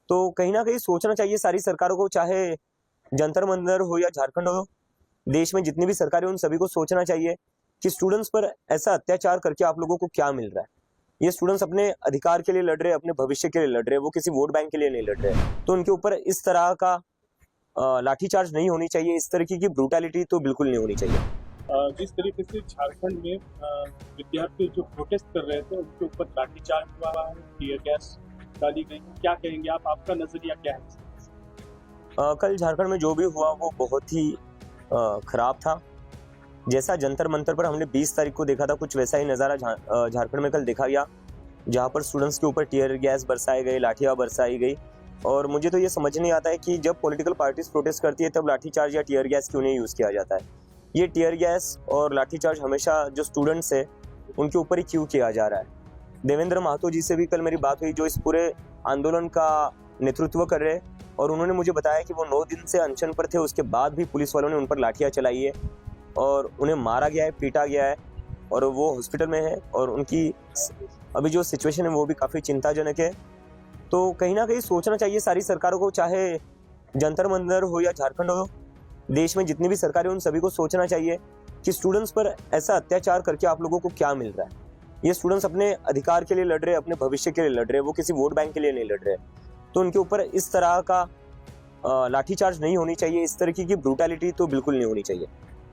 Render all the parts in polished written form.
तो कहीं ना कहीं सोचना चाहिए सारी सरकारों को, चाहे जंतर मंतर हो या झारखंड हो, देश में जितनी भी सरकारें उन सभी को सोचना चाहिए कि स्टूडेंट्स पर ऐसा अत्याचार करके आप लोगों को क्या मिल रहा है। ये स्टूडेंट्स अपने अधिकार के लिए लड़ रहे हैं, अपने भविष्य के लिए लड़ रहे हैं, वो किसी वोट बैंक के लिए नहीं लड़ रहे हैं। तो उनके ऊपर इस तरह का लाठीचार्ज नहीं होनी चाहिए, इस तरीके की ब्रूटैलिटी तो बिल्कुल नहीं होनी चाहिए। जिस तरीके से झारखंड में विद्यार्थी जो प्रोटेस्ट कर रहे थे उनके ऊपर लाठीचार्ज हुआ है, टीयर गैस डाली गई, क्या कहेंगे आप? आपका नजरिया क्या है? कल झारखंड में जो भी हुआ वो बहुत ही खराब था। जैसा जंतर मंतर पर हमने 20 तारीख को देखा था, कुछ वैसा ही नज़ारा झारखंड में कल देखा गया, जहाँ पर स्टूडेंट्स के ऊपर टीयर गैस बरसाए गए, लाठियाँ बरसाई गई। और मुझे तो ये समझ नहीं आता है कि जब पॉलिटिकल पार्टीज प्रोटेस्ट करती है तब लाठीचार्ज या टीयर गैस क्यों नहीं यूज़ किया जाता है। ये टीयर गैस और लाठीचार्ज हमेशा जो स्टूडेंट्स है उनके ऊपर ही क्यों किया जा रहा है। देवेंद्र महतो जी से भी कल मेरी बात हुई, जो इस पूरे आंदोलन का नेतृत्व कर रहे हैं, और उन्होंने मुझे बताया कि वो 9 दिन से अनशन पर थे, उसके बाद भी पुलिस वालों ने उन पर लाठियाँ चलाई है और उन्हें मारा गया है, पीटा गया है, और वो हॉस्पिटल में है और उनकी अभी जो सिचुएशन है वो भी काफ़ी चिंताजनक है। तो कहीं ना कहीं सोचना चाहिए सारी सरकारों को, चाहे जंतर मंतर हो या झारखंड हो, देश में जितनी भी सरकारें उन सभी को सोचना चाहिए कि स्टूडेंट्स पर ऐसा अत्याचार करके आप लोगों को क्या मिल रहा है। ये स्टूडेंट्स अपने अधिकार के लिए लड़ रहे हैं, अपने भविष्य के लिए लड़ रहे हैं, वो किसी वोट बैंक के लिए नहीं लड़ रहे हैं। तो उनके ऊपर इस तरह का लाठीचार्ज नहीं होनी चाहिए, इस तरीके की ब्रूटैलिटी तो बिल्कुल नहीं होनी चाहिए।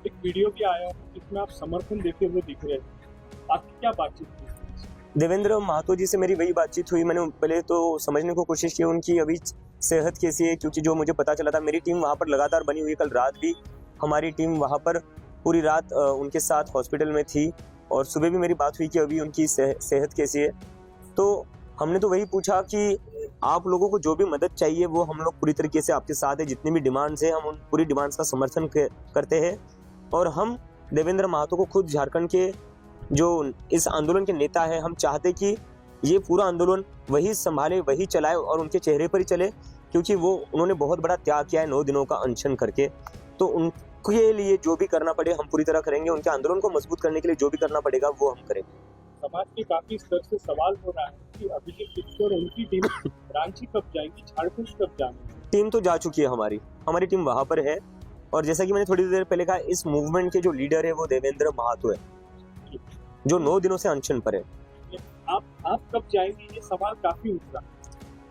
एक वीडियो भी आया है जिसमें आप समर्थन देते हुए दिख रहे हैं, आपकी क्या बातचीत हुई? देवेंद्र महतो जी से मेरी वही बातचीत हुई। मैंने पहले तो समझने को कोशिश की उनकी अभी सेहत कैसी है, क्योंकि जो मुझे पता चला था मेरी टीम वहाँ पर लगातार बनी हुई है। कल रात भी हमारी टीम वहाँ पर पूरी रात उनके साथ हॉस्पिटल में थी, और सुबह भी मेरी बात हुई कि अभी उनकी सेहत कैसी है। तो हमने तो वही पूछा कि आप लोगों को जो भी मदद चाहिए वो हम लोग पूरी तरीके से आपके साथ है, जितनी भी डिमांड्स है हम उन पूरी डिमांड्स का समर्थन करते हैं। और हम देवेंद्र महतो को खुद झारखंड के जो इस आंदोलन के नेता है, हम चाहते कि ये पूरा आंदोलन वही संभाले, वही चलाए और उनके चेहरे पर ही चले, क्योंकि वो उन्होंने बहुत बड़ा त्याग किया है 9 दिनों का अनशन करके। तो उनके लिए जो भी करना पड़े हम पूरी तरह करेंगे, उनके आंदोलन को मजबूत करने के लिए जो भी करना पड़ेगा वो हम करेंगे। समाज के काफी स्तर से सवाल हो रहा है कि अभिजीत दीक्षित और उनकी टीम रांची कब जाएंगी, झारखंड कब जाएंगी? टीम तो जा चुकी है, हमारी टीम वहां पर है। और जैसा कि मैंने थोड़ी देर पहले कहा, इस मूवमेंट के जो लीडर है वो देवेंद्र महतो है, जो 9 दिनों से अनशन पर है। आप कब जाएंगे, ये सवाल काफी उठ रहा है।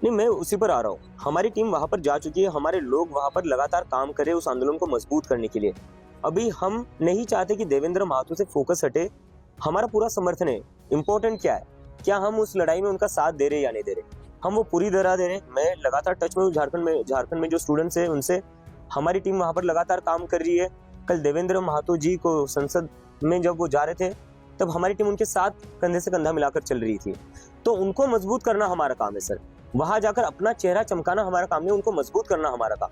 नहीं, मैं उसी पर आ रहा हूँ। हमारी टीम वहां पर जा चुकी है, हमारे लोग वहां पर लगातार काम कर रहे हैं उस आंदोलन को मजबूत करने के लिए। अभी हम नहीं चाहते कि देवेंद्र महतो से फोकस हटे, हमारा पूरा समर्थन है। इम्पोर्टेंट क्या है, क्या हम उस लड़ाई में उनका साथ दे रहे हैं या नहीं दे रहे, हम वो पूरी तरह दे रहे हैं। मैं लगातार टच में हूँ झारखंड में जो स्टूडेंट्स है उनसे, हमारी टीम वहां पर लगातार काम कर रही है। कल देवेंद्र महतो जी को संसद में जब वो जा रहे थे तब हमारी टीम उनके साथ कंधे से कंधा मिलाकर चल रही थी। तो उनको मजबूत करना हमारा काम है सर, वहां जाकर अपना चेहरा चमकाना हमारा काम नहीं, उनको मजबूत करना हमारा काम।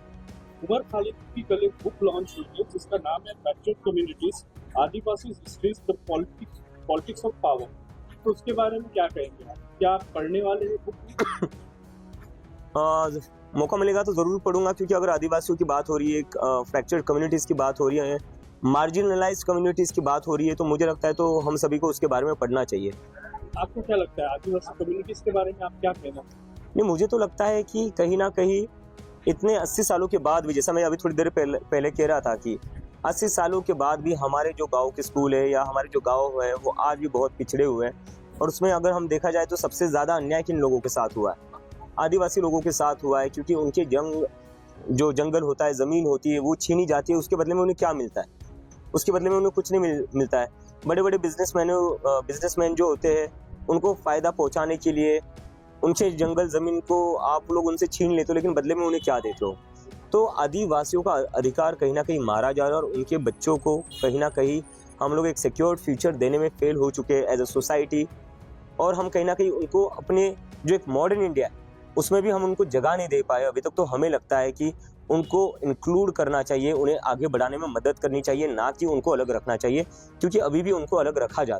उमर खालिद की कल एक बुक लॉन्च हुई है जिसका नाम है fractured communities, Adivasi histories the politics of power. तो उसके बारे में क्या कहेंगे आप? क्या आप पढ़ने वाले हैं बुक? मौका मिलेगा तो जरूर पढ़ूंगा, क्योंकि अगर आदिवासियों की बात हो रही है, फ्रैक्चर्ड कम्युनिटीज की बात हो रही है, मार्जिनलाइज्ड कम्युनिटीज की बात हो रही है, तो मुझे लगता है तो हम सभी को उसके बारे में पढ़ना चाहिए। आपको क्या लगता है आदिवासी कम्युनिटीज के बारे में आप क्या कहना? नहीं, मुझे तो लगता है कि कहीं ना कहीं इतने 80 सालों के बाद भी, जैसा मैं अभी थोड़ी देर पहले कह रहा था कि 80 सालों के बाद भी हमारे जो गांव के स्कूल है या हमारे जो गांव है वो आज भी बहुत पिछड़े हुए हैं। और उसमें अगर हम देखा जाए तो सबसे ज़्यादा अन्याय किन लोगों के साथ हुआ है, आदिवासी लोगों के साथ हुआ है। क्योंकि उनके जो जंगल होता है, ज़मीन होती है, वो छीनी जाती है। उसके बदले में उन्हें क्या मिलता है? उसके बदले में उन्हें कुछ नहीं मिलता है। बड़े बड़े बिजनेसमैन जो होते हैं, उनको फ़ायदा पहुंचाने के लिए उनसे जंगल ज़मीन को आप लोग उनसे छीन लेते हो, लेकिन बदले में उन्हें क्या देते हो? तो आदिवासियों का अधिकार कहीं ना कहीं मारा जा रहा है, और उनके बच्चों को कहीं ना कहीं हम लोग एक सिक्योर्ड फ्यूचर देने में फेल हो चुके हैं एज अ सोसाइटी। और हम कहीं ना कहीं उनको अपने जो एक मॉडर्न इंडिया है उसमें भी हम उनको जगह नहीं दे पाए अभी तक। तो हमें लगता है कि उनको इंक्लूड करना चाहिए, उन्हें आगे बढ़ाने में मदद करनी चाहिए, ना कि उनको अलग रखना चाहिए, क्योंकि अभी भी उनको अलग रखा जाता है।